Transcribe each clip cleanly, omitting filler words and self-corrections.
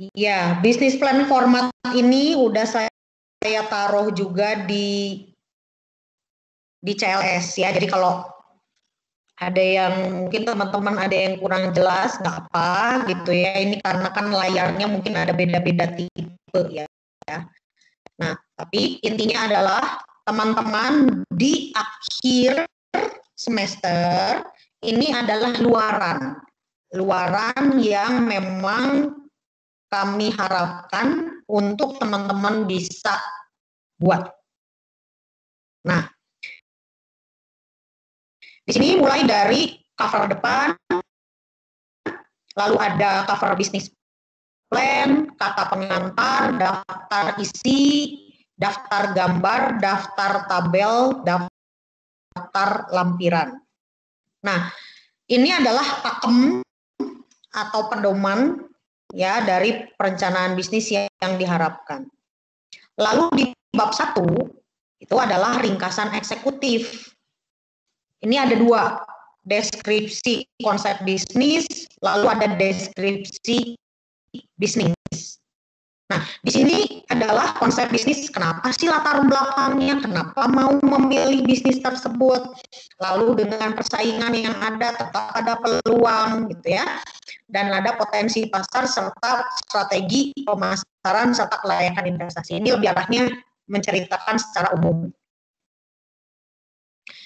Iya, bisnis plan format ini udah saya taruh juga di CLS ya. Jadi kalau ada yang mungkin teman-teman ada yang kurang jelas, nggak apa gitu ya. Ini karena kan layarnya mungkin ada beda-beda tipe ya. Nah, tapi intinya adalah teman-teman di akhir semester ini adalah luaran yang memang kami harapkan untuk teman-teman bisa buat. Nah, di sini mulai dari cover depan, lalu ada cover bisnis plan, kata pengantar, daftar isi, daftar gambar, daftar tabel, daftar lampiran. Nah, ini adalah pakem atau pedoman ya dari perencanaan bisnis yang diharapkan. Lalu di bab 1 itu adalah ringkasan eksekutif. Ini ada 2, deskripsi konsep bisnis, lalu ada deskripsi bisnis. Nah, di sini adalah konsep bisnis, kenapa sih latar belakangnya, kenapa mau memilih bisnis tersebut, lalu dengan persaingan yang ada, tetap ada peluang gitu ya, dan ada potensi pasar serta strategi pemasaran serta kelayakan investasi. Ini lebih arahnya menceritakan secara umum.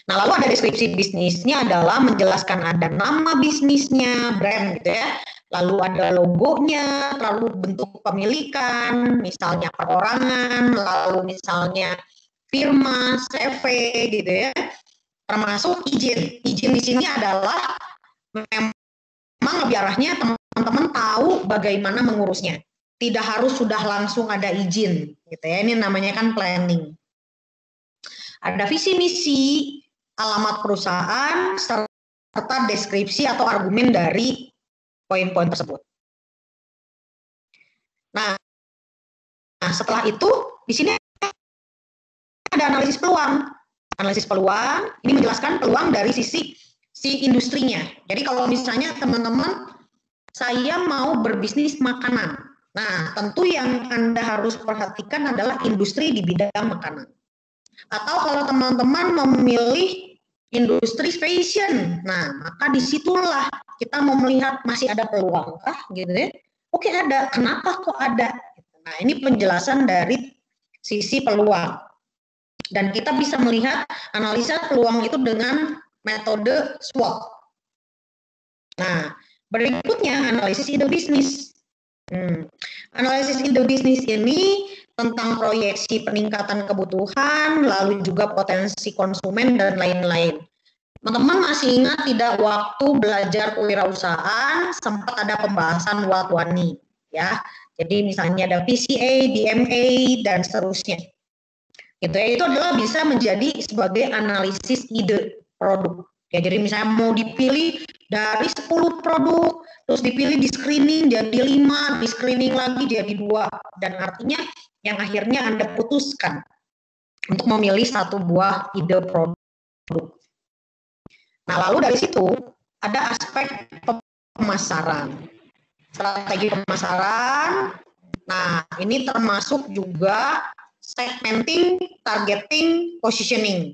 Nah, lalu ada deskripsi bisnisnya adalah menjelaskan ada nama bisnisnya, brand gitu ya, lalu ada logonya, lalu bentuk pemilikan, misalnya perorangan, lalu misalnya firma, CV gitu ya, termasuk izin. Izin di sini adalah memang lebih arahnya teman-teman tahu bagaimana mengurusnya. Tidak harus sudah langsung ada izin gitu ya, ini namanya kan planning. Ada visi misi, alamat perusahaan, serta deskripsi atau argumen dari poin-poin tersebut. Nah, setelah itu di sini ada analisis peluang. Analisis peluang ini menjelaskan peluang dari sisi industrinya. Jadi kalau misalnya teman-teman saya mau berbisnis makanan. Nah, tentu yang Anda harus perhatikan adalah industri di bidang makanan. Atau kalau teman-teman memilih industri fashion, nah maka disitulah kita mau melihat masih ada peluang kah gitu ya. Oke ada, kenapa kok ada? Nah ini penjelasan dari sisi peluang. Dan kita bisa melihat analisa peluang itu dengan metode SWOT. Nah berikutnya analisis ide bisnis. Analisis ide bisnis ini tentang proyeksi peningkatan kebutuhan, lalu juga potensi konsumen dan lain-lain. Teman-teman masih ingat tidak waktu belajar kewirausahaan sempat ada pembahasan what-wani ya. Jadi misalnya ada PCA, DMA dan seterusnya. Gitu ya, itu adalah bisa menjadi sebagai analisis ide produk. Ya, jadi misalnya mau dipilih dari 10 produk, terus dipilih di screening jadi 5, di screening lagi jadi 2, dan artinya yang akhirnya Anda putuskan untuk memilih satu buah ide produk. Nah, lalu dari situ ada aspek pemasaran, strategi pemasaran. Nah, ini termasuk juga segmenting, targeting, positioning.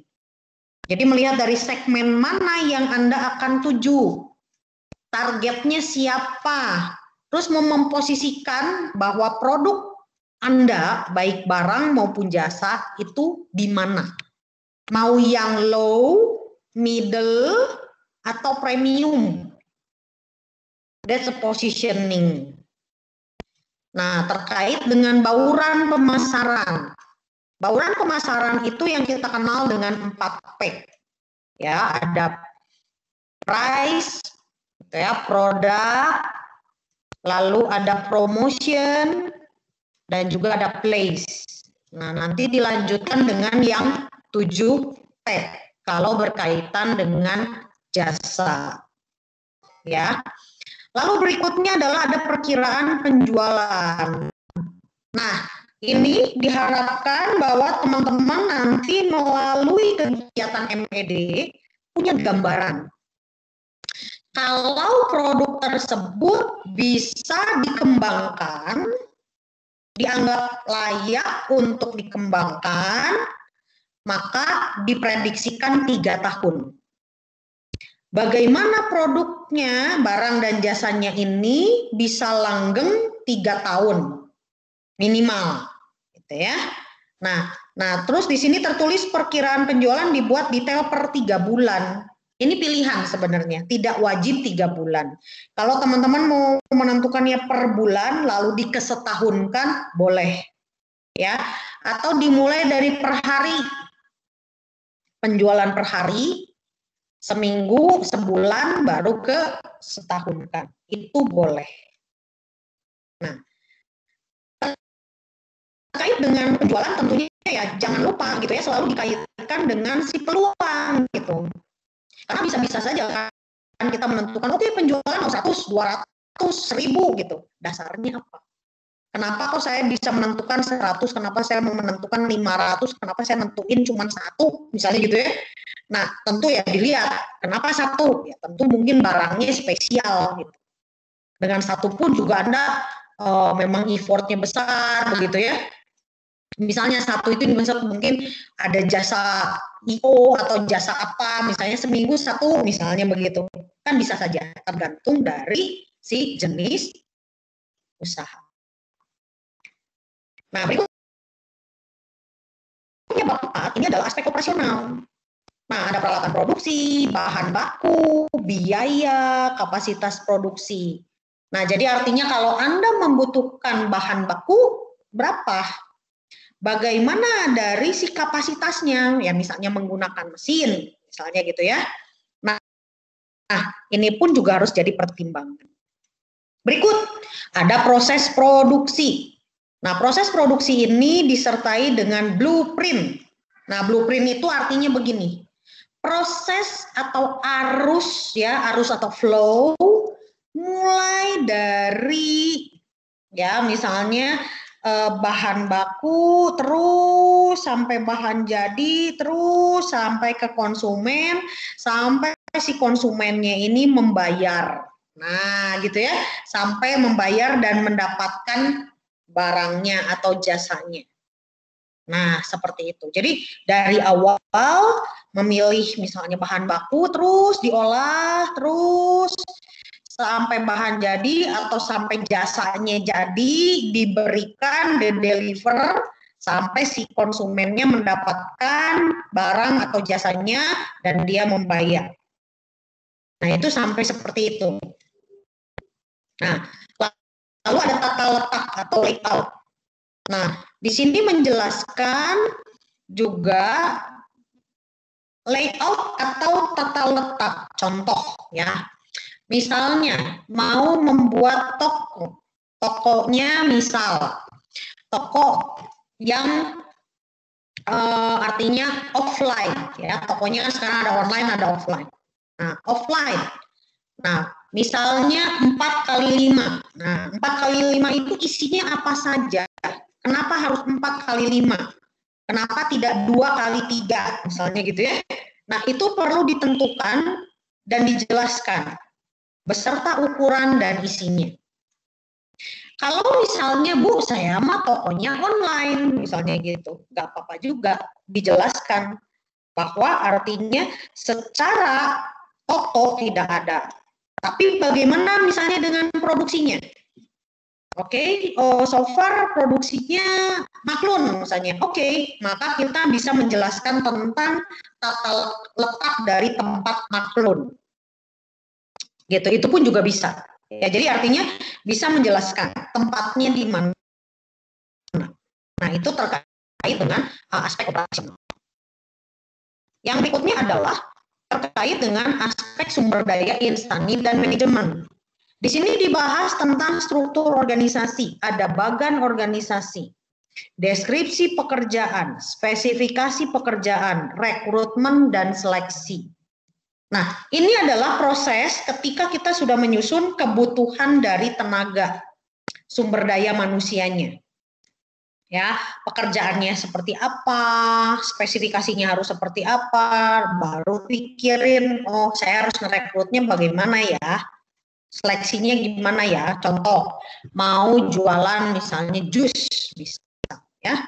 Jadi melihat dari segmen mana yang Anda akan tuju, targetnya siapa, terus memposisikan bahwa produk Anda, baik barang maupun jasa, itu di mana. Mau yang low, middle, atau premium. That's a positioning. Nah, terkait dengan bauran pemasaran. Bauran pemasaran itu yang kita kenal dengan 4P. Ya, ada price, ya, produk, lalu ada promotion, dan juga ada place. Nah, nanti dilanjutkan dengan yang 7P kalau berkaitan dengan jasa. Ya. Lalu berikutnya adalah ada perkiraan penjualan. Nah, ini diharapkan bahwa teman-teman nanti melalui kegiatan MED punya gambaran. Kalau produk tersebut bisa dikembangkan, dianggap layak untuk dikembangkan, maka diprediksikan 3 tahun. Bagaimana produknya, barang dan jasanya ini bisa langgeng 3 tahun minimal, gitu ya. Nah, terus di sini tertulis perkiraan penjualan dibuat detail per 3 bulan. Ini pilihan sebenarnya, tidak wajib 3 bulan. Kalau teman-teman mau menentukannya per bulan, lalu dikesetahunkan, boleh. Ya, atau dimulai dari per hari, penjualan per hari, seminggu, sebulan, baru ke setahunkan. Itu boleh. Nah, terkait dengan penjualan tentunya ya jangan lupa gitu ya, selalu dikaitkan dengan si peluang gitu. Karena bisa-bisa saja kan kita menentukan, oke, penjualan mau 100, 200, 1000 gitu. Dasarnya apa? Kenapa kok saya bisa menentukan 100, kenapa saya mau menentukan 500, kenapa saya nentuin cuma 1, misalnya gitu ya. Nah, tentu ya dilihat, kenapa 1? Ya tentu mungkin barangnya spesial gitu. Dengan 1 pun juga Anda memang effortnya besar begitu ya. Misalnya 1 itu mungkin ada jasa IO atau jasa apa, misalnya seminggu 1 misalnya begitu. Kan bisa saja, tergantung dari si jenis usaha. Nah, berikutnya bab 4, ini adalah aspek operasional. Nah, ada peralatan produksi, bahan baku, biaya, kapasitas produksi. Nah, jadi artinya kalau Anda membutuhkan bahan baku, berapa? Bagaimana dari si kapasitasnya? Ya, misalnya menggunakan mesin, misalnya gitu ya. Nah, ini pun juga harus jadi pertimbangan. Berikut, ada proses produksi. Nah, proses produksi ini disertai dengan blueprint. Nah, blueprint itu artinya begini. Proses atau arus ya, arus atau flow mulai dari ya misalnya bahan baku terus sampai bahan jadi terus sampai ke konsumen sampai si konsumennya ini membayar. Nah, gitu ya, sampai membayar dan mendapatkan barangnya atau jasanya. Nah, seperti itu. Jadi dari awal memilih misalnya bahan baku, terus diolah, terus sampai bahan jadi atau sampai jasanya jadi, diberikan, di-deliver, sampai si konsumennya mendapatkan barang atau jasanya dan dia membayar. Nah, itu sampai seperti itu. Nah, lalu ada tata letak atau layout. Nah, di sini menjelaskan juga layout atau tata letak. Contoh ya, misalnya mau membuat toko, tokonya misal toko yang artinya offline ya, tokonya kan sekarang ada online ada offline. Nah, offline. Nah, misalnya 4x5. Nah, 4x5 itu isinya apa saja? Kenapa harus 4x5? Kenapa tidak 2x3? Misalnya gitu ya. Nah, itu perlu ditentukan dan dijelaskan beserta ukuran dan isinya. Kalau misalnya, Bu, saya mah tokonya online, misalnya gitu, nggak apa-apa juga, dijelaskan bahwa artinya secara toko tidak ada. Tapi bagaimana misalnya dengan produksinya? Oke, so far produksinya maklun misalnya. Oke, maka kita bisa menjelaskan tentang tata letak dari tempat maklun. Gitu, itu pun juga bisa. Ya, jadi artinya bisa menjelaskan tempatnya di mana. Nah, itu terkait dengan aspek operasional. Yang berikutnya adalah terkait dengan aspek sumber daya insani dan manajemen. Di sini dibahas tentang struktur organisasi, ada bagan organisasi, deskripsi pekerjaan, spesifikasi pekerjaan, rekrutmen, dan seleksi. Nah, ini adalah proses ketika kita sudah menyusun kebutuhan dari tenaga, sumber daya manusianya. ya, pekerjaannya seperti apa, spesifikasinya harus seperti apa, baru pikirin, oh saya harus ngerekrutnya bagaimana ya, seleksinya gimana ya. Contoh, mau jualan misalnya jus, bisa ya.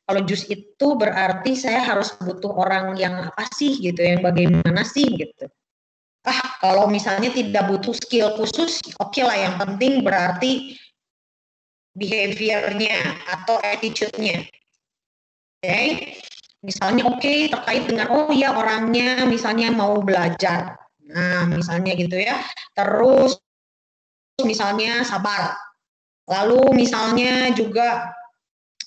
Kalau jus itu berarti saya harus butuh orang yang apa sih gitu, yang bagaimana sih gitu. Kalau misalnya tidak butuh skill khusus, oke lah, yang penting berarti behavior-nya atau attitude-nya. Oke, misalnya terkait dengan oh ya orangnya misalnya mau belajar. Nah, misalnya gitu ya. Terus misalnya sabar. Lalu misalnya juga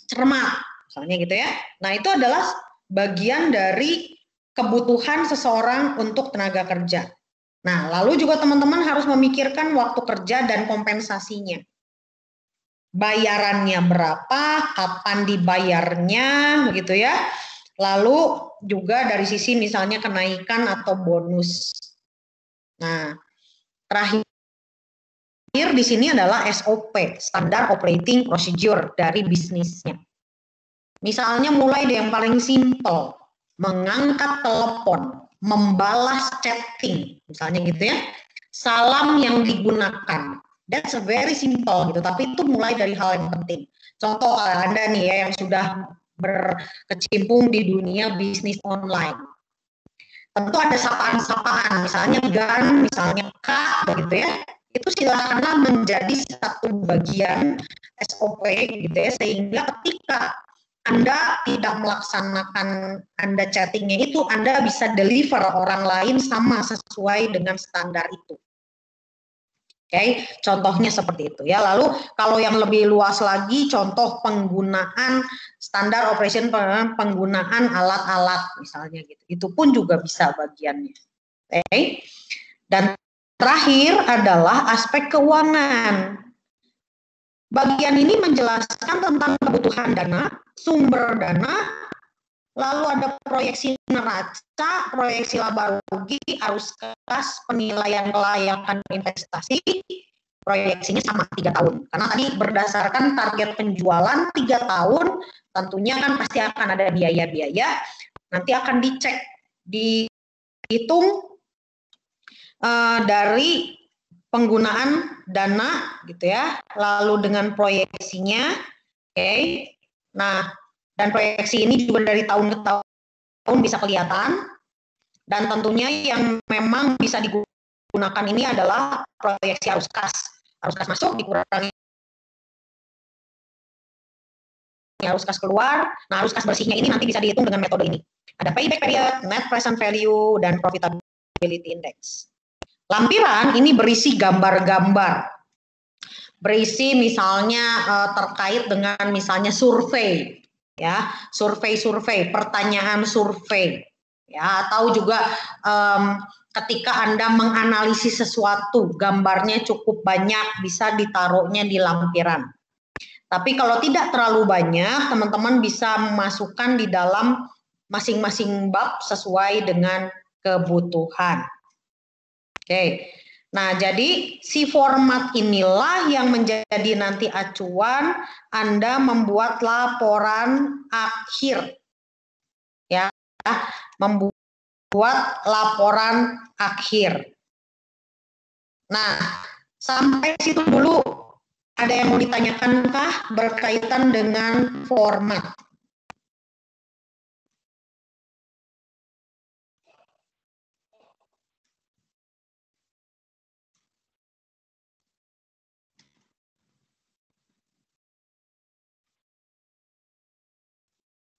cermat, misalnya gitu ya. Nah, itu adalah bagian dari kebutuhan seseorang untuk tenaga kerja. Nah, lalu juga teman-teman harus memikirkan waktu kerja dan kompensasinya. Bayarannya berapa, kapan dibayarnya, begitu ya. Lalu juga dari sisi misalnya kenaikan atau bonus. Nah, terakhir di sini adalah SOP, Standard Operating Procedure dari bisnisnya. Misalnya mulai dari yang paling simpel, mengangkat telepon, membalas chatting, misalnya gitu ya. Salam yang digunakan, that's a very simple gitu, tapi itu mulai dari hal yang penting. Contoh Anda nih ya yang sudah berkecimpung di dunia bisnis online. Tentu ada sapaan-sapaan, misalnya Gan, misalnya Kak, begitu ya. Itu silakanlah menjadi satu bagian SOP gitu ya, sehingga ketika Anda tidak melaksanakan Anda chattingnya itu, Anda bisa deliver orang lain sama sesuai dengan standar itu. Oke, contohnya seperti itu ya. Lalu kalau yang lebih luas lagi, contoh penggunaan standar operation, penggunaan alat-alat misalnya gitu. Itu pun juga bisa bagiannya. Oke. Dan terakhir adalah aspek keuangan. Bagian ini menjelaskan tentang kebutuhan dana, sumber dana, lalu ada proyeksi neraca, proyeksi laba rugi, arus kas, penilaian kelayakan investasi, proyeksinya sama 3 tahun. Karena tadi berdasarkan target penjualan 3 tahun, tentunya kan pasti akan ada biaya-biaya, nanti akan dicek, dihitung dari penggunaan dana gitu ya, lalu dengan proyeksinya, nah dan proyeksi ini juga dari tahun ke tahun bisa kelihatan, dan tentunya yang memang bisa digunakan ini adalah proyeksi arus kas masuk dikurangi arus kas keluar. Nah, arus kas bersihnya ini nanti bisa dihitung dengan metode ini. Ada payback period, net present value, dan profitability index. Lampiran ini berisi gambar-gambar, berisi misalnya terkait dengan misalnya survei, ya, survei, pertanyaan survei, ya, atau juga ketika Anda menganalisis sesuatu, gambarnya cukup banyak, bisa ditaruhnya di lampiran. Tapi kalau tidak terlalu banyak, teman-teman bisa memasukkan di dalam masing-masing bab sesuai dengan kebutuhan. Oke, nah jadi si format inilah yang menjadi nanti acuan Anda membuat laporan akhir, ya, membuat laporan akhir. Nah, sampai situ dulu ada yang mau ditanyakankah berkaitan dengan format?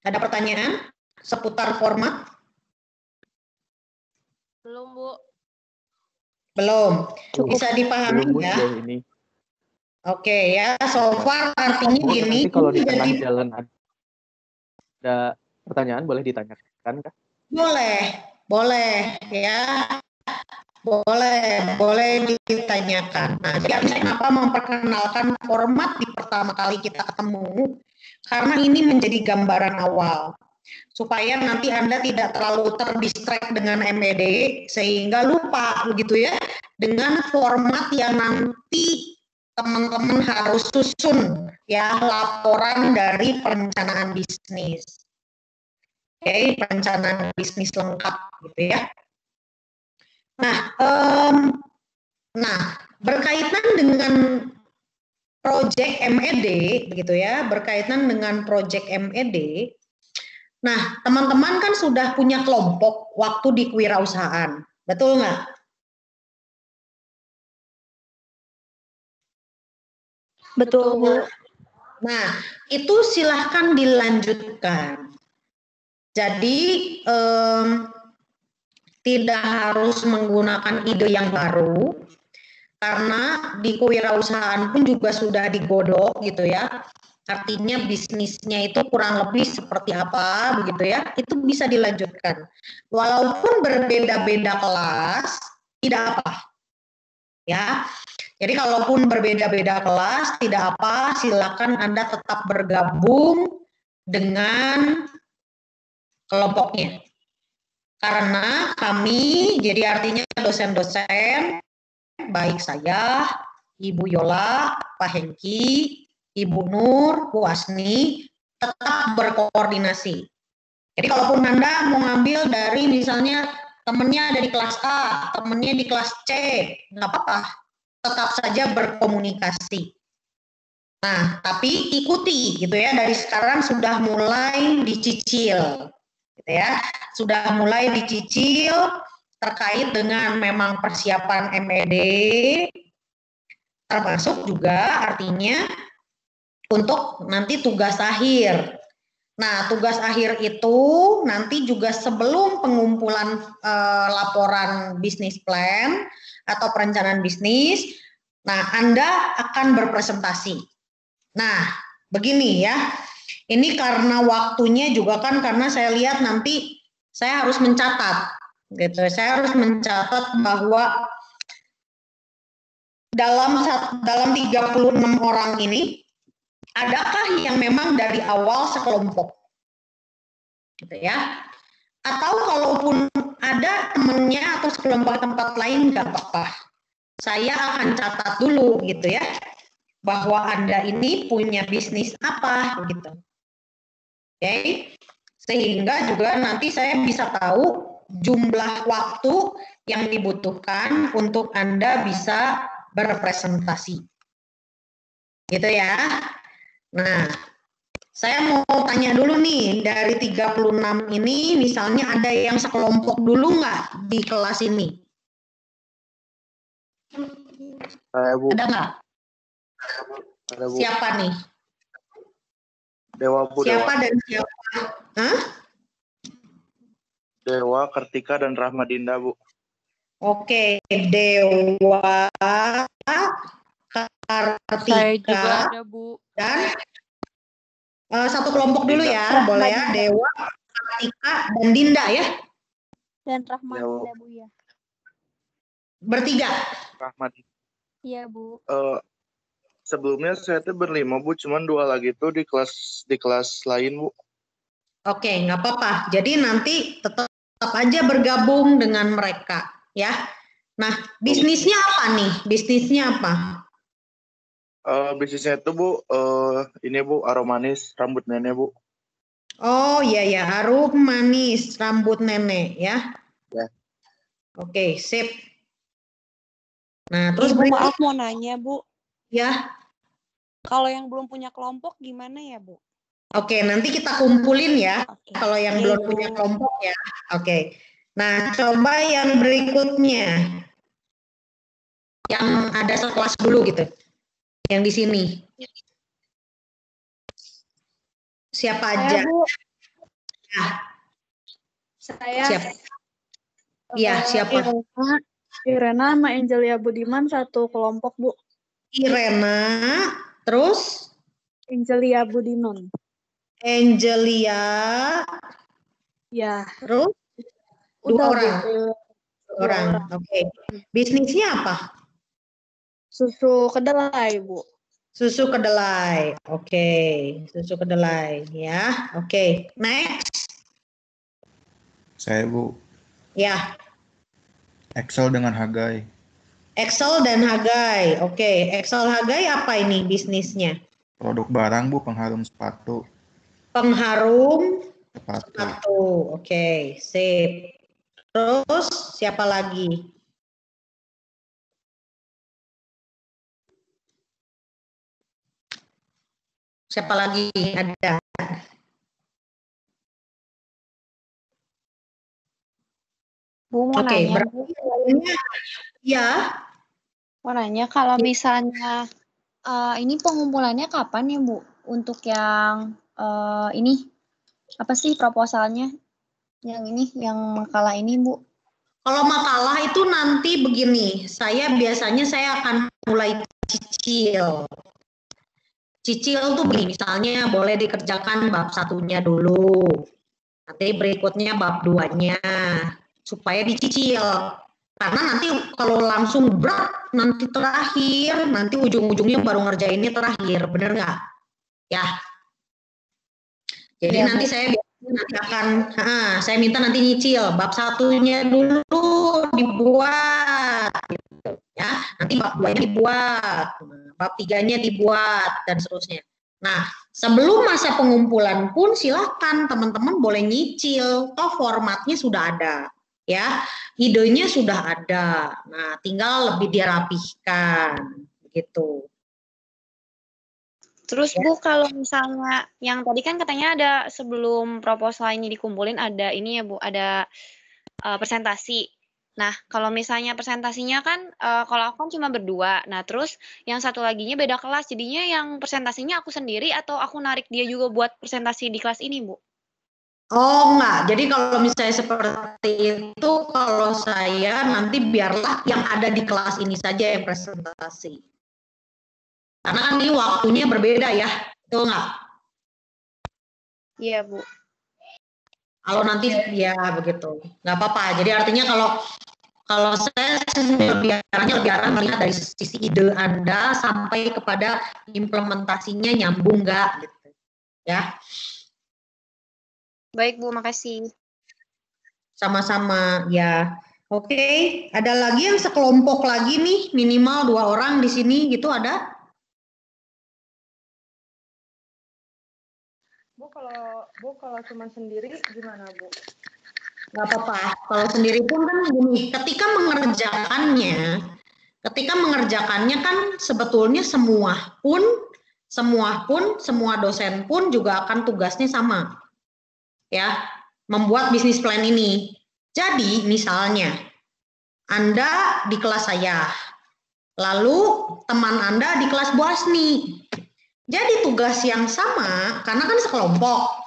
Ada pertanyaan seputar format? Belum, Bu. Belum. Bisa dipahami ya? Oke ya, so far artinya Bu, gini. Nanti kalau di tengah jalan ada pertanyaan boleh ditanyakan kah? Boleh ya. Boleh ditanyakan. Nah, jadi kenapa memperkenalkan format di pertama kali kita ketemu? Karena ini menjadi gambaran awal. Supaya nanti Anda tidak terlalu terdistract dengan MED sehingga lupa begitu ya dengan format yang nanti teman-teman harus susun ya laporan dari perencanaan bisnis. Oke, perencanaan bisnis lengkap gitu ya. Nah, berkaitan dengan proyek MED begitu ya, berkaitan dengan proyek MED. Nah, teman-teman kan sudah punya kelompok waktu di kewirausahaan, betul nggak? Betul, Bu. Nah, itu silahkan dilanjutkan. Jadi, tidak harus menggunakan ide yang baru, karena di kewirausahaan pun juga sudah digodok gitu ya. Artinya bisnisnya itu kurang lebih seperti apa begitu ya, itu bisa dilanjutkan. Walaupun berbeda-beda kelas, tidak apa. Ya, jadi kalaupun berbeda-beda kelas, tidak apa, silakan Anda tetap bergabung dengan kelompoknya. Karena kami, jadi artinya dosen-dosen, baik saya, Ibu Yola, Pak Hengki, Ibu Nur, Bu Asni, tetap berkoordinasi. Jadi kalaupun Anda mau ngambil dari misalnya temennya ada di kelas A, temennya di kelas C, nggak apa-apa, tetap saja berkomunikasi. Nah, tapi ikuti gitu ya, dari sekarang sudah mulai dicicil, gitu ya, sudah mulai dicicil terkait dengan memang persiapan MED, termasuk juga artinya untuk nanti tugas akhir. Nah, tugas akhir itu nanti juga sebelum pengumpulan laporan bisnis plan atau perencanaan bisnis, nah Anda akan berpresentasi. Nah, begini ya, ini karena waktunya juga kan karena saya lihat nanti saya harus mencatat, gitu. Saya harus mencatat bahwa dalam 36 orang ini, adakah yang memang dari awal sekelompok, gitu ya? Atau kalaupun ada temannya atau sekelompok tempat lain nggak apa-apa. Saya akan catat dulu, gitu ya, bahwa Anda ini punya bisnis apa, gitu. Oke, sehingga juga nanti saya bisa tahu jumlah waktu yang dibutuhkan untuk Anda bisa berpresentasi. Gitu ya. Nah, saya mau tanya dulu nih, dari 36 ini misalnya ada yang sekelompok dulu nggak di kelas ini? Bu. Ada nggak? Ada, Bu. Siapa nih? Dewa, Bu. Siapa Dewa. dan siapa? Hah? Dewa, Kartika, dan Rahmadinda, Bu. Oke, Dewa, Kartika, Saya juga ada, Bu. dan satu kelompok dulu ya, boleh ya, Dewa, Kartika, dan Dinda ya? Dan Rahmadinda, Bu, ya. Bertiga? Rahmadinda. Iya, Bu. Sebelumnya saya tuh berlima, Bu, cuman 2 lagi tuh di kelas lain, Bu. Oke, nggak apa-apa. Jadi nanti tetap aja bergabung dengan mereka, ya. Nah, bisnisnya apa nih? Bisnisnya apa? Bisnisnya itu, Bu, ini, Bu, aromanis rambut nenek, Bu. Oh iya ya, harum manis rambut nenek ya. Ya. Oke, sip. Nah, terus Ibu, maaf mau nanya, Bu. Ya. Kalau yang belum punya kelompok gimana ya, Bu? Oke, nanti kita kumpulin ya. Oke. Kalau yang Iya, belum Ibu. punya kelompok ya. Oke. Nah, coba yang berikutnya. Yang ada sekelas dulu gitu. Yang di sini. Siapa aja? Bu. Nah, Saya. siapa? Iya, siapa? Irena sama Angelia Budiman satu kelompok, Bu. Irena, terus? Angelia Budiman. Angelia. Ya. Terus? Dua orang. Oke. Bisnisnya apa? Susu kedelai, Bu. Susu kedelai. Oke. Susu kedelai ya. Oke. Next. Saya, Bu. Ya. Excel dengan Hagai. Excel dan Hagai. Oke, Excel Hagai apa ini bisnisnya? Produk barang Bu, pengharum sepatu. Pengharum Sepatu. sepatu. Oke, sip. Terus siapa lagi? Siapa lagi ada? Bu mau Oke, nanya, Bu. berarti lainnya ya. Mau nanya kalau misalnya ini pengumpulannya kapan ya, Bu? Untuk yang ini apa sih proposalnya? Yang ini, yang makalah ini, Bu. Kalau makalah itu nanti begini, biasanya saya akan mulai cicil. Cicil tuh begini, misalnya boleh dikerjakan bab satunya dulu, nanti berikutnya bab 2-nya, supaya dicicil. Karena nanti kalau langsung berat, nanti terakhir, nanti ujung-ujungnya baru ngerjainnya terakhir, bener nggak? Ya. Jadi Ya, nanti Bu. saya minta nanti nyicil, bab satunya dulu dibuat, gitu, ya. Nanti bab 2-nya dibuat, bab 3-nya dibuat, dan seterusnya. Nah, sebelum masa pengumpulan pun silahkan teman-teman boleh nyicil, toh formatnya sudah ada, ya, idenya sudah ada. Nah, tinggal lebih dirapihkan, gitu. Terus Bu, kalau misalnya yang tadi kan katanya ada sebelum proposal ini dikumpulin ada ini ya Bu, ada presentasi. Nah, kalau misalnya presentasinya kan kalau aku kan cuma berdua. Nah, terus yang satu laginya beda kelas. Jadinya yang presentasinya aku sendiri atau aku narik dia juga buat presentasi di kelas ini, Bu? Oh enggak, jadi kalau misalnya seperti itu, kalau saya nanti biarlah yang ada di kelas ini saja yang presentasi. Karena kan ini waktunya berbeda ya, betul nggak? Iya, Bu. Kalau nanti ya begitu, nggak apa-apa. Jadi artinya kalau saya lebih arah melihat dari sisi ide Anda sampai kepada implementasinya nyambung nggak, gitu ya. Baik, Bu, makasih. Sama-sama ya. Oke, ada lagi yang sekelompok lagi nih, minimal 2 orang di sini gitu ada? Bu kalau cuma sendiri gimana, Bu? Nggak apa-apa. Kalau sendiri pun kan gini, ketika mengerjakannya kan sebetulnya semua dosen pun juga akan tugasnya sama. Ya, membuat bisnis plan ini. Jadi, misalnya Anda di kelas saya, lalu teman Anda di kelas Bu Asni. Jadi tugas yang sama, karena kan sekelompok,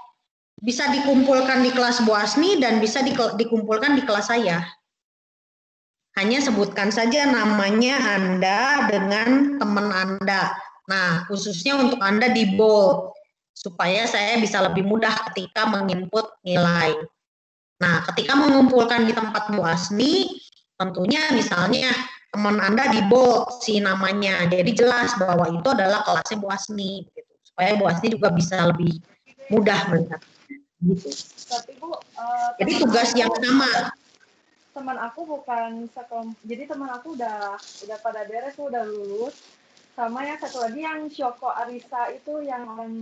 bisa dikumpulkan di kelas Bu Asni dan bisa dikumpulkan di kelas saya. Hanya sebutkan saja namanya Anda dengan teman Anda. Nah, khususnya untuk Anda di bold, supaya saya bisa lebih mudah ketika menginput nilai. Nah, ketika mengumpulkan di tempat Bu Asni, tentunya misalnya teman Anda di bold si namanya, jadi jelas bahwa itu adalah kelasnya Bu Asni, gitu. Supaya Bu Asni juga bisa lebih mudah melihat. Gitu. Tapi Bu, jadi tugas yang sama. Teman aku bukan sekelompok, jadi teman aku udah pada beres, udah lulus. Sama yang satu lagi yang Syoko Arisa itu yang orang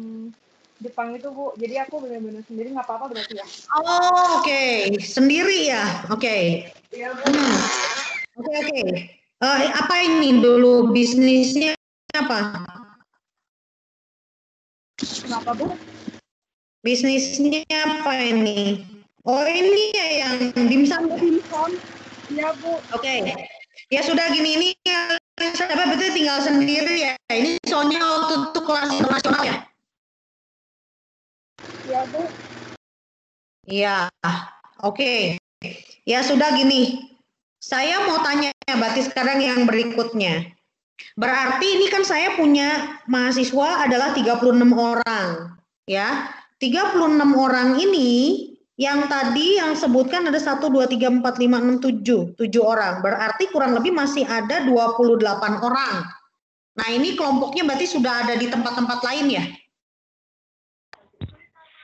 Jepang itu, Bu. Jadi aku benar-benar sendiri, nggak apa-apa berarti ya? Oh, oke. Sendiri ya? Oke. Iya, Bu. Oke. Apa ini dulu bisnisnya apa? Kenapa, Bu? Bisnisnya apa ini? Oh, ini ya yang dimsum. Iya, Bu. Oke. Ya sudah gini, ini apa betul tinggal sendiri ya? Ini soalnya waktu itu kelas internasional ya? Iya, Bu. Iya. Oke. Ya sudah gini. Saya mau tanya ya, berarti sekarang yang berikutnya. Berarti ini kan saya punya mahasiswa adalah 36 orang, ya. 36 orang ini yang tadi yang sebutkan ada 1 2 3 4 5 6 7, 7 orang. Berarti kurang lebih masih ada 28 orang. Nah, ini kelompoknya berarti sudah ada di tempat-tempat lain ya?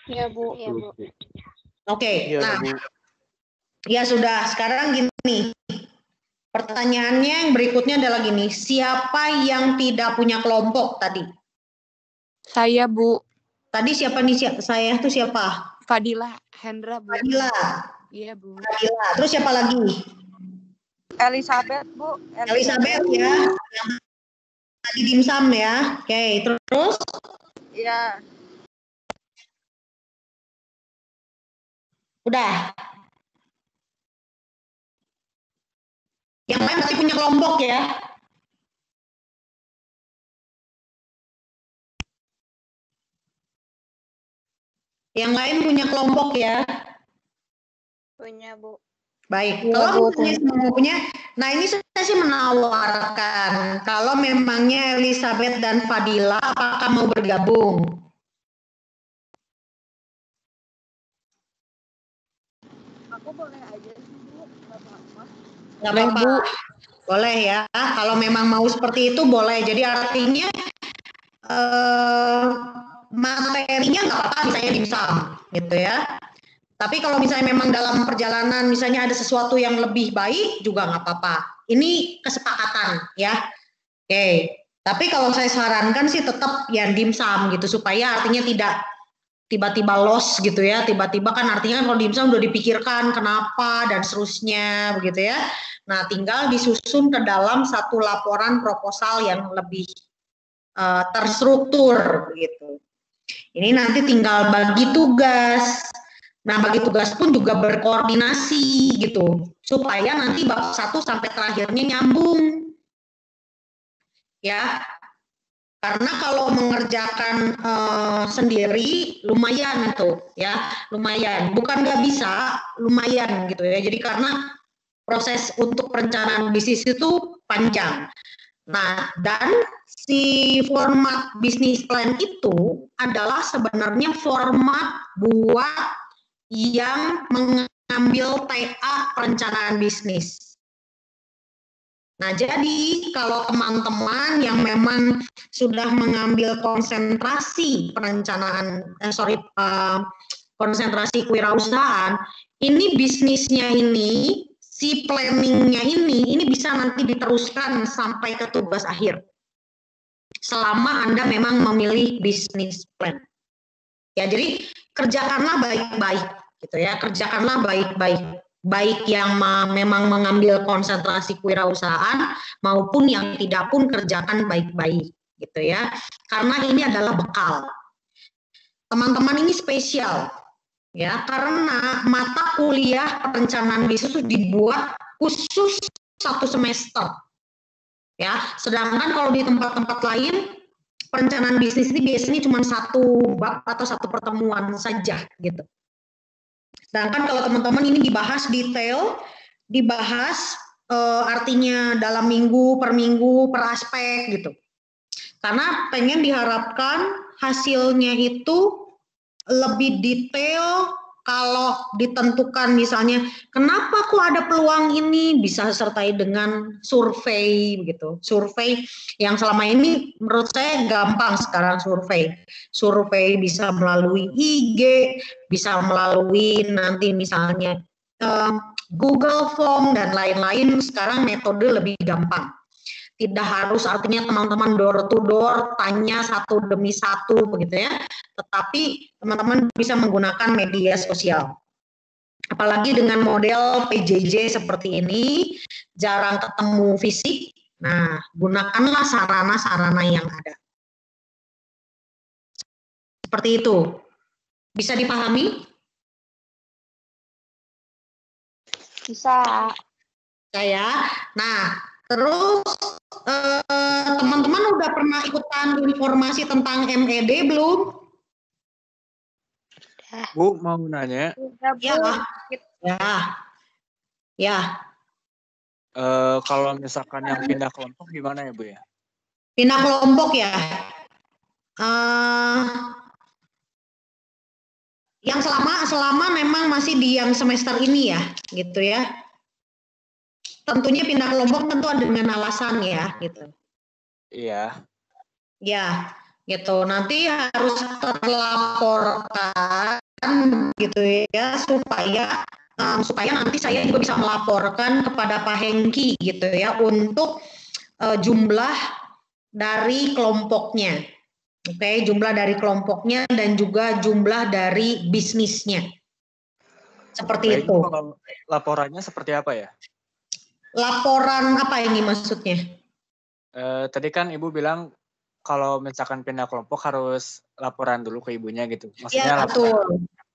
Iya, Bu. Iya, Bu. Oke. Iya, Nah, Bu. ya sudah, sekarang gini. Pertanyaannya yang berikutnya adalah gini, siapa yang tidak punya kelompok tadi? Saya, Bu. Tadi siapa nih? Saya tuh siapa? Fadila Hendra, Bu. Fadila. Iya, Bu. Fadila. Terus siapa lagi? Elizabeth, Bu. Elizabeth ya. Tadi dimsum ya. Oke, terus? Iya. Udah. Yang lain masih punya kelompok ya. Yang lain punya kelompok ya. Punya, Bu. Baik, Iya, kalau Bu. misalnya semua punya, nah ini saya sih menawarkan, kalau memangnya Elizabeth dan Fadila, apakah mau bergabung? Aku boleh aja sih, Bu. Nggak apa-apa. Nggak apa-apa. Boleh ya, kalau memang mau seperti itu boleh. Jadi artinya materinya nggak apa-apa, misalnya dimsum, gitu ya. Tapi kalau misalnya memang dalam perjalanan misalnya ada sesuatu yang lebih baik juga nggak apa-apa. Ini kesepakatan ya. Oke. Tapi kalau saya sarankan sih tetap ya dimsum gitu supaya artinya tidak tiba-tiba loss gitu ya. Tiba-tiba kan artinya kan kalau dimsum udah dipikirkan kenapa dan seterusnya begitu ya. Nah, tinggal disusun ke dalam satu laporan proposal yang lebih terstruktur begitu. Ini nanti tinggal bagi tugas. Nah, bagi tugas pun juga berkoordinasi gitu, supaya nanti bab 1 sampai terakhirnya nyambung. Ya, karena kalau mengerjakan sendiri lumayan tuh, ya, lumayan. Bukan nggak bisa, lumayan gitu ya. Jadi karena proses untuk perencanaan bisnis itu panjang. Nah, dan si format bisnis plan itu adalah sebenarnya format buat yang mengambil TA perencanaan bisnis. Nah, jadi kalau teman-teman yang memang sudah mengambil konsentrasi perencanaan, konsentrasi kewirausahaan, ini bisnisnya ini, si planningnya ini bisa nanti diteruskan sampai ke tugas akhir. Selama Anda memang memilih bisnis plan. Ya, jadi kerjakanlah baik-baik gitu ya, kerjakanlah baik-baik, baik yang memang mengambil konsentrasi kewirausahaan maupun yang tidak pun kerjakan baik-baik gitu ya, karena ini adalah bekal. Teman-teman ini spesial ya, karena mata kuliah perencanaan bisnis itu dibuat khusus 1 semester ya, sedangkan kalau di tempat-tempat lain perencanaan bisnis ini biasanya cuma 1 bab atau 1 pertemuan saja gitu. Sedangkan kalau teman-teman ini dibahas detail, dibahas artinya dalam minggu, per aspek gitu. Karena pengen diharapkan hasilnya itu lebih detail. Kalau ditentukan misalnya kenapa kok ada peluang ini, bisa sertai dengan survei begitu. Survei yang selama ini menurut saya gampang sekarang survei. Survei bisa melalui IG, bisa melalui nanti misalnya Google Form dan lain-lain. Sekarang metode lebih gampang. Tidak harus artinya teman-teman door to door tanya satu demi satu begitu ya, tetapi teman-teman bisa menggunakan media sosial. Apalagi dengan model PJJ seperti ini, jarang ketemu fisik. Nah, gunakanlah sarana-sarana yang ada. Seperti itu. Bisa dipahami? Bisa. Saya. Nah, terus teman-teman udah pernah ikutan informasi tentang MED belum? Bu, mau nanya. Ya, ya. Kalau misalkan yang pindah kelompok gimana ya, Bu ya? Pindah kelompok ya. Yang selama memang masih di yang semester ini ya, gitu ya. Tentunya pindah kelompok tentu ada dengan alasan ya, gitu. Iya. Ya, gitu. Nanti harus terlaporkan gitu ya, supaya supaya nanti saya juga bisa melaporkan kepada Pak Hengki gitu ya untuk jumlah dari kelompoknya. Oke, jumlah dari kelompoknya dan juga jumlah dari bisnisnya. Seperti Baik, itu. kalau laporannya seperti apa ya? Laporan apa ini maksudnya? Tadi kan Ibu bilang kalau misalkan pindah kelompok harus laporan dulu ke ibunya gitu. Maksudnya Ya, laporan. betul.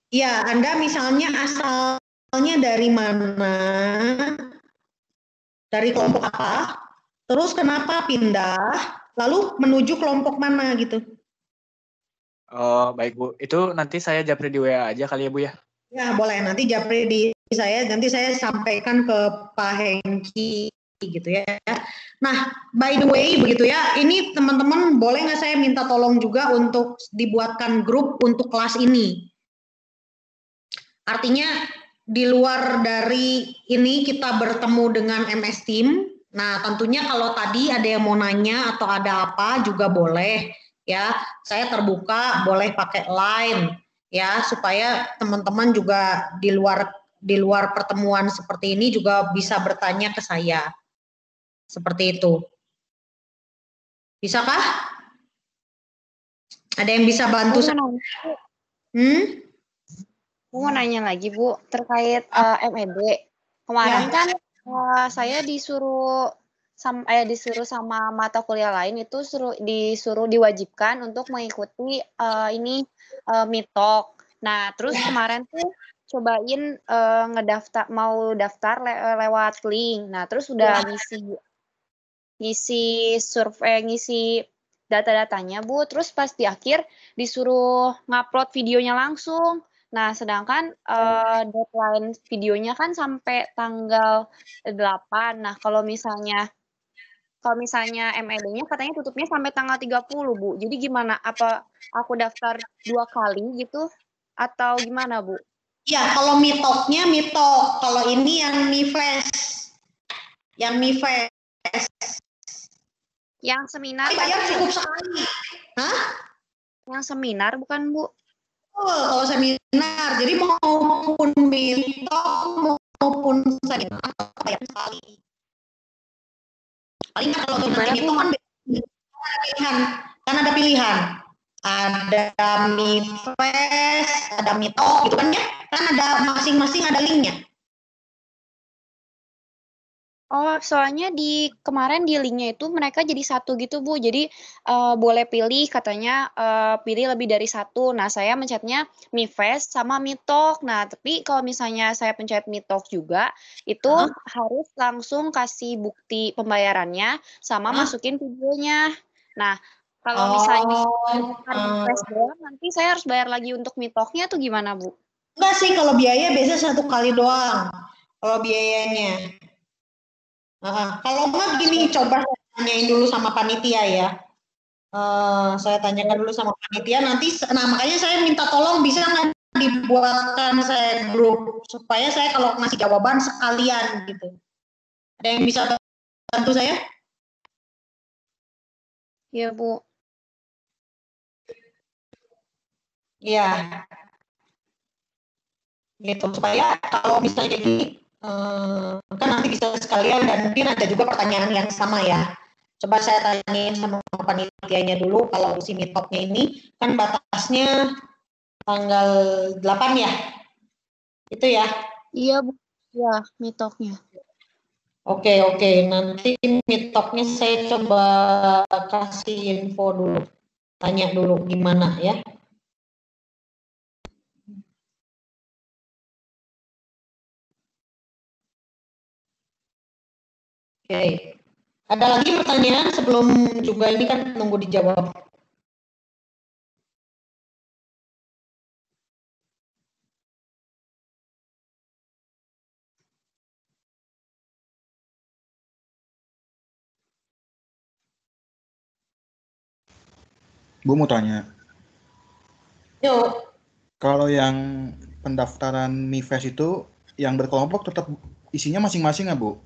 Ya, Anda misalnya asalnya dari mana, dari kelompok apa, terus kenapa pindah, lalu menuju kelompok mana gitu. Oh, baik Bu. Itu nanti saya japri di WA aja kali ya Bu ya? Ya, boleh. Nanti japri di saya, nanti saya sampaikan ke Pak Hengki gitu ya. Nah, by the way begitu ya, ini teman-teman boleh nggak saya minta tolong juga untuk dibuatkan grup untuk kelas ini. Artinya di luar dari ini kita bertemu dengan MS Team. Nah, tentunya kalau tadi ada yang mau nanya atau ada apa juga boleh ya. Saya terbuka, boleh pakai line ya supaya teman-teman juga di luar pertemuan seperti ini juga bisa bertanya ke saya. Seperti itu. Bisakah? Ada yang bisa bantu saya? Aku mau nanya lagi Bu, terkait MEB. Kemarin kan saya disuruh sama mata kuliah lain itu disuruh diwajibkan untuk mengikuti Mitok. Nah, terus kemarin tuh cobain mau daftar lewat link. Nah, terus udah ngisi survei, ngisi data-datanya Bu, terus pas di akhir disuruh ngupload videonya langsung. Nah, sedangkan deadline videonya kan sampai tanggal 8. Nah, kalau misalnya MEB-nya katanya tutupnya sampai tanggal 30, Bu. Jadi gimana? Apa aku daftar 2 kali gitu atau gimana, Bu? Ya, kalau mitoknya mitok. Kalau ini yang Mifresh. Yang Mifresh. Yang seminar bayar cukup sekali. Hah? Yang seminar bukan, Bu? Kalau seminar, jadi maupun mitok maupun seminar bayar sekali. Paling kalau untuk nanti mitok kan ada pilihan. Ada Mifresh, ada mitok gitu kan ya. Kan ada masing-masing ada linknya. Oh, soalnya kemarin di linknya itu mereka jadi satu gitu, Bu. Jadi boleh pilih katanya pilih lebih dari satu. Nah, saya mencetnya Mifresh sama Mitok. Nah, tapi kalau misalnya saya pencet Mitok juga, itu harus langsung kasih bukti pembayarannya sama masukin videonya. Nah, kalau misalnya Mifresh doang, nanti saya harus bayar lagi untuk Mitoknya tuh gimana, Bu? Enggak sih, kalau biaya biasa 1 kali doang. Kalau biayanya. Kalau enggak gini, coba saya tanyain dulu sama panitia ya. Saya tanyakan dulu sama panitia, nanti, nah makanya saya minta tolong bisa nggak dibuatkan saya grup, supaya saya kalau ngasih jawaban sekalian gitu. Ada yang bisa bantu saya? Iya, Bu. Iya. Gitu, supaya kalau misalnya jadi kan nanti bisa sekalian dan mungkin ada juga pertanyaan yang sama ya. Coba saya tanyain sama panitianya dulu kalau si mitoknya ini kan batasnya tanggal 8 ya? Itu ya? Iya, Bu. Ya, mitoknya. Oke, nanti mitoknya saya coba kasih info dulu. Tanya dulu gimana ya. Oke. Ada lagi pertanyaan sebelum juga ini kan nunggu dijawab. Bu mau tanya. Yuk. Kalau yang pendaftaran Mifresh itu yang berkelompok tetap isinya masing-masing nggak, Bu?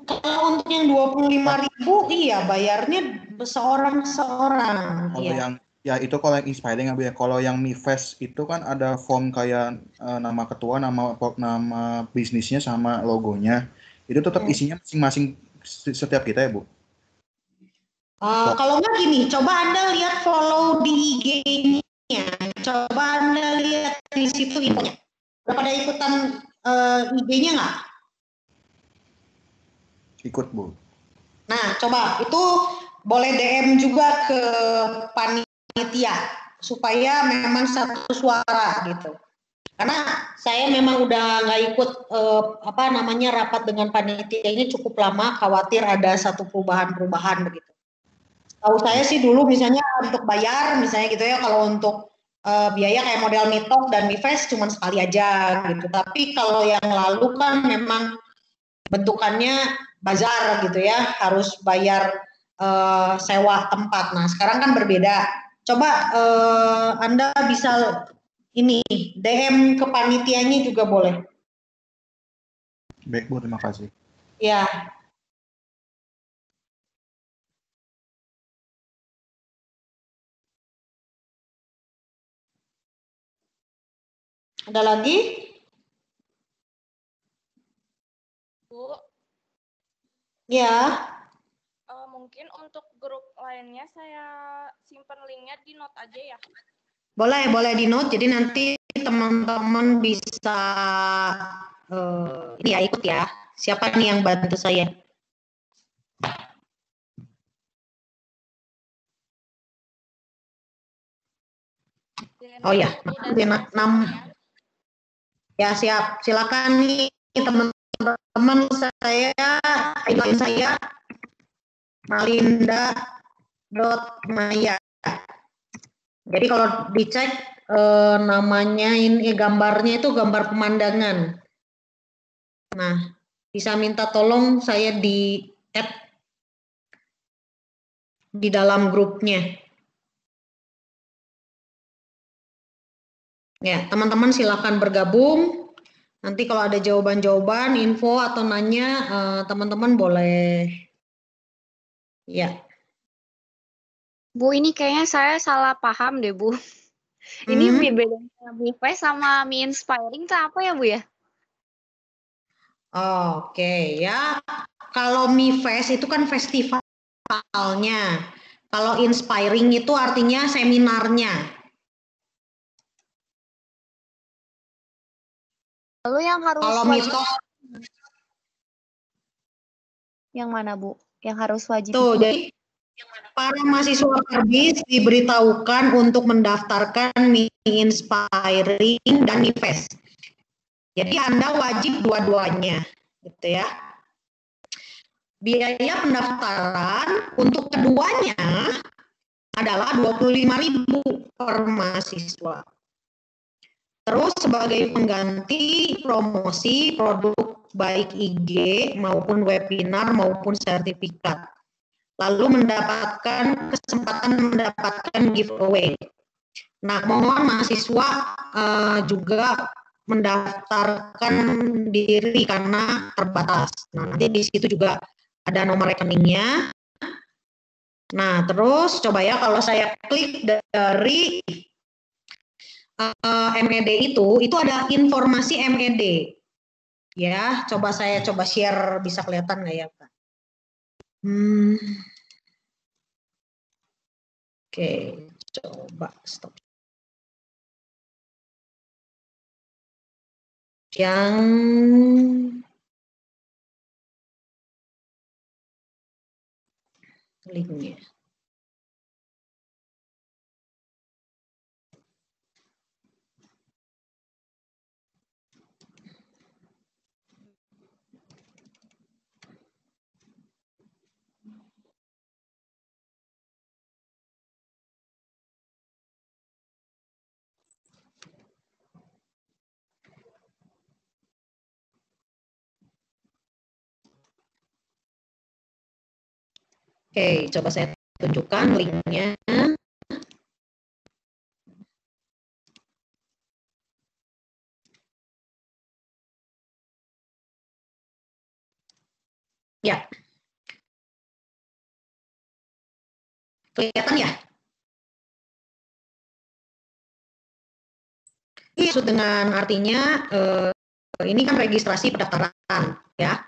Kalau untuk yang 25.000 iya bayarnya seorang. Kalau iya. yang Ya itu kalau yang inspiring ya Bu ya. Kalau yang Mifest itu kan ada form kayak nama ketua, nama bisnisnya sama logonya. Itu tetap isinya masing-masing setiap kita ya Bu. Kalau nggak gini, coba Anda lihat follow di IG-nya. Coba Anda lihat di situ infonya. Udah pada ikutan IG-nya nggak? Ikut Bu. Nah, coba itu boleh DM juga ke panitia supaya memang satu suara gitu. Karena saya memang udah nggak ikut rapat dengan panitia ini cukup lama, khawatir ada satu perubahan begitu. Tahu saya sih dulu misalnya untuk bayar misalnya gitu ya, kalau untuk biaya kayak model Mitok dan Mifest cuma sekali aja gitu. Tapi kalau yang lalu kan memang bentukannya bazar gitu ya, harus bayar sewa tempat. Nah sekarang kan berbeda. Coba Anda bisa ini DM ke panitianya juga boleh. Baik Bu, terima kasih. Ya. Ada lagi? Bu, Ya. mungkin untuk grup lainnya saya simpan linknya di note aja ya. Boleh di note. Jadi nanti teman-teman bisa ini ya ikut ya. Siapa nih yang bantu saya? Oh ya, ya siap. Silakan nih teman-teman saya, email saya malinda.maya. Jadi kalau dicek namanya ini gambarnya itu gambar pemandangan. Nah, bisa minta tolong saya di add di dalam grupnya. Ya, teman-teman silakan bergabung. Nanti kalau ada jawaban-jawaban, info atau nanya, teman-teman boleh. Ya. Bu, ini kayaknya saya salah paham deh, Bu. Ini bedanya Mifest sama Mi Inspiring itu apa ya, Bu ya? Oke, ya. Kalau Mifest itu kan festivalnya. Kalau Inspiring itu artinya seminarnya. Lalu yang harus kalau wajib Mitos, yang mana, Bu? Yang harus wajib tuh, ikut? jadi para mahasiswa Perbis diberitahukan untuk mendaftarkan Mi Inspiring dan Mifest. Jadi Anda wajib dua-duanya, gitu ya. Biaya pendaftaran untuk keduanya adalah 25.000 per mahasiswa. Terus sebagai pengganti promosi produk baik IG maupun webinar maupun sertifikat. Lalu mendapatkan kesempatan mendapatkan giveaway. Nah, mohon mahasiswa juga mendaftarkan diri karena terbatas. Nah, nanti di situ juga ada nomor rekeningnya. Nah, terus coba ya kalau saya klik dari MED itu ada informasi MED. Ya, saya coba share, bisa kelihatan nggak ya, Pak? Oke, coba stop. Yang linknya. Oke, coba saya tunjukkan linknya. Ya. Kelihatan ya? maksud dengan artinya ini kan registrasi pendaftaran ya.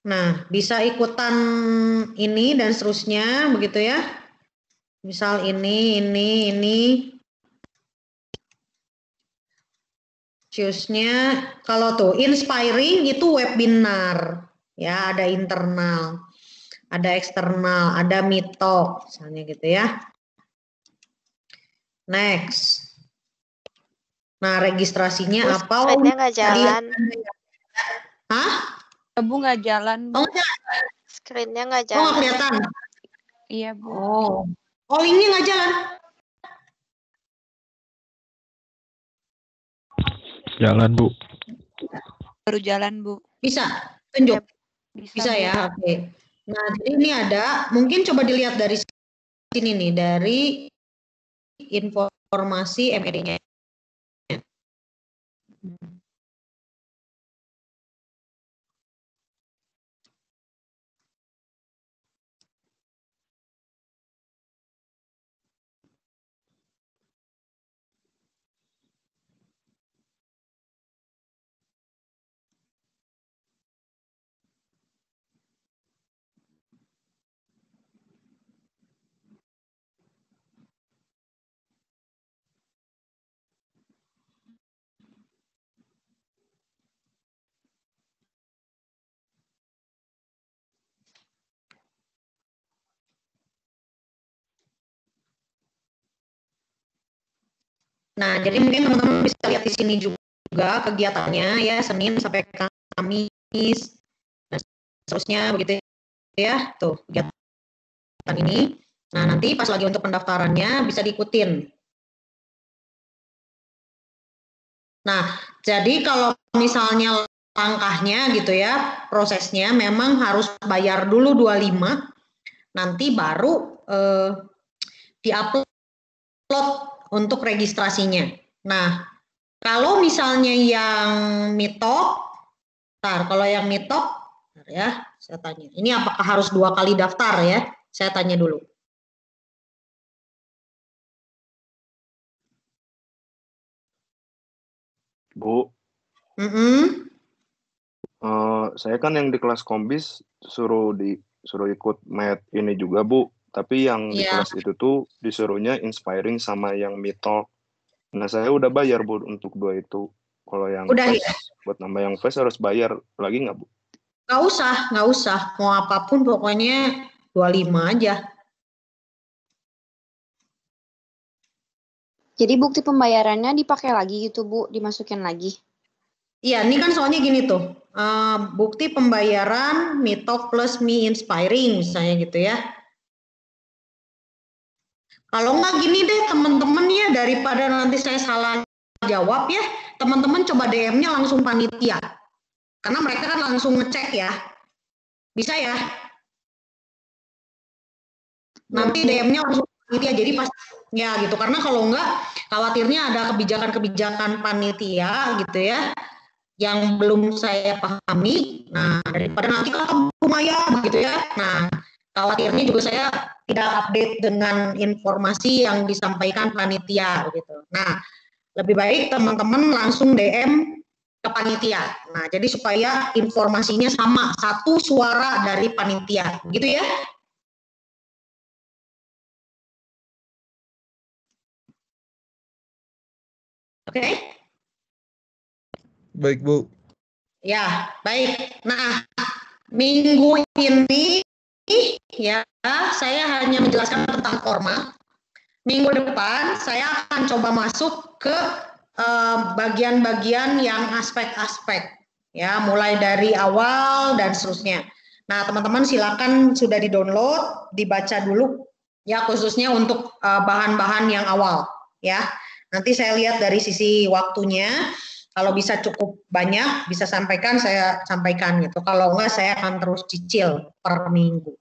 Nah, bisa ikutan ini dan seterusnya begitu ya. Misal ini. Choose-nya kalau tuh inspiring itu webinar ya, ada internal, ada eksternal, ada meetup misalnya gitu ya. Next. Nah, registrasinya Bu, apa? screen-nya nggak jalan. Hah? Bu nggak jalan, Bu. Oh, enggak. Screen-nya nggak Oh, nggak jalan. kelihatan. Iya, Bu. Oh, linknya nggak jalan. Jalan, Bu. Baru jalan, Bu. Bisa, tunjuk. Bisa, Bisa Bu. ya, oke. Nah, jadi ini ada, mungkin coba dilihat dari sini nih, dari informasi MED-nya. Nah, jadi mungkin teman-teman bisa lihat di sini juga kegiatannya ya, Senin sampai Kamis dan seterusnya begitu ya. Tuh, kegiatan ini. Nah, nanti pas lagi untuk pendaftarannya bisa diikutin. Nah, jadi kalau misalnya langkahnya gitu ya, prosesnya memang harus bayar dulu 25, nanti baru diupload untuk registrasinya. Nah, kalau misalnya yang meetup, kalau yang meetup, ya, saya tanya. Ini apakah harus 2 kali daftar ya? Saya tanya dulu. Bu, saya kan yang di kelas kombis suruh ikut mat ini juga, Bu. Tapi yang di kelas itu tuh disuruhnya inspiring sama yang meetup. Nah, saya udah bayar, Bu, untuk 2 itu. Kalau yang udah face, ya? buat nambah yang face harus bayar lagi nggak, Bu? Nggak usah. Mau apapun pokoknya 25 aja. Jadi bukti pembayarannya dipakai lagi gitu, Bu? Dimasukin lagi? Iya, ini kan soalnya gini tuh. Bukti pembayaran meetup plus me inspiring misalnya gitu ya. Kalau nggak gini deh teman-teman ya, daripada nanti saya salah jawab ya, teman-teman coba DM-nya langsung panitia. Karena mereka kan langsung ngecek ya. Bisa ya? Nanti DM-nya langsung panitia, jadi pas ya gitu. Karena kalau nggak, khawatirnya ada kebijakan-kebijakan panitia gitu ya, yang belum saya pahami. Nah, daripada nanti lumayan gitu ya. Nah, khawatirnya juga saya tidak update dengan informasi yang disampaikan panitia gitu. Nah, lebih baik teman-teman langsung DM ke panitia. Nah, jadi supaya informasinya sama, satu suara dari panitia, gitu ya. Oke? Baik, Bu. Ya, baik. Nah, minggu ini ya saya hanya menjelaskan tentang format. Minggu depan saya akan coba masuk ke bagian-bagian yang aspek-aspek ya, mulai dari awal dan seterusnya. Nah, teman-teman silakan sudah di-download, dibaca dulu ya, khususnya untuk bahan-bahan yang awal ya. Nanti saya lihat dari sisi waktunya, kalau bisa cukup banyak bisa sampaikan, saya sampaikan gitu. Kalau enggak saya akan terus cicil per minggu.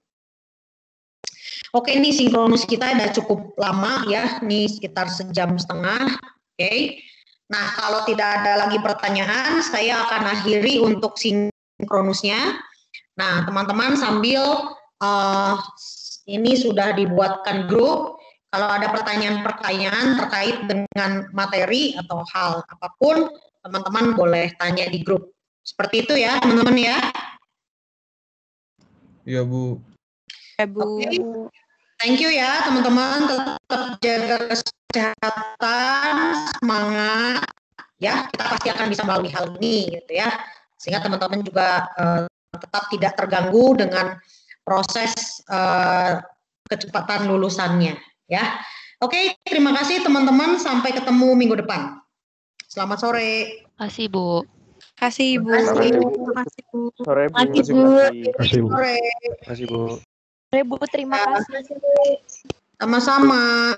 Oke, ini sinkronus kita udah cukup lama ya, ini sekitar 1,5 jam. Oke. Nah, kalau tidak ada lagi pertanyaan, saya akan akhiri untuk sinkronusnya. Nah, teman-teman sambil ini sudah dibuatkan grup. Kalau ada pertanyaan-pertanyaan terkait dengan materi atau hal apapun, teman-teman boleh tanya di grup. Seperti itu ya, teman-teman ya. Iya, Bu. Ya, Bu. Oke. Thank you ya, teman-teman. Tetap jaga kesehatan, semangat. Ya, kita pasti akan bisa melalui hal ini, gitu ya. Sehingga teman-teman juga tetap tidak terganggu dengan proses kecepatan lulusannya, ya. Oke, terima kasih teman-teman. Sampai ketemu minggu depan. Selamat sore. Kasih, Bu. Kasih, Bu. Terima kasih, Bu. Sore, Bu. Makasih, Bu. Sore. Terima kasih, Bu. Sore, Bu. Terima kasih. Sama-sama.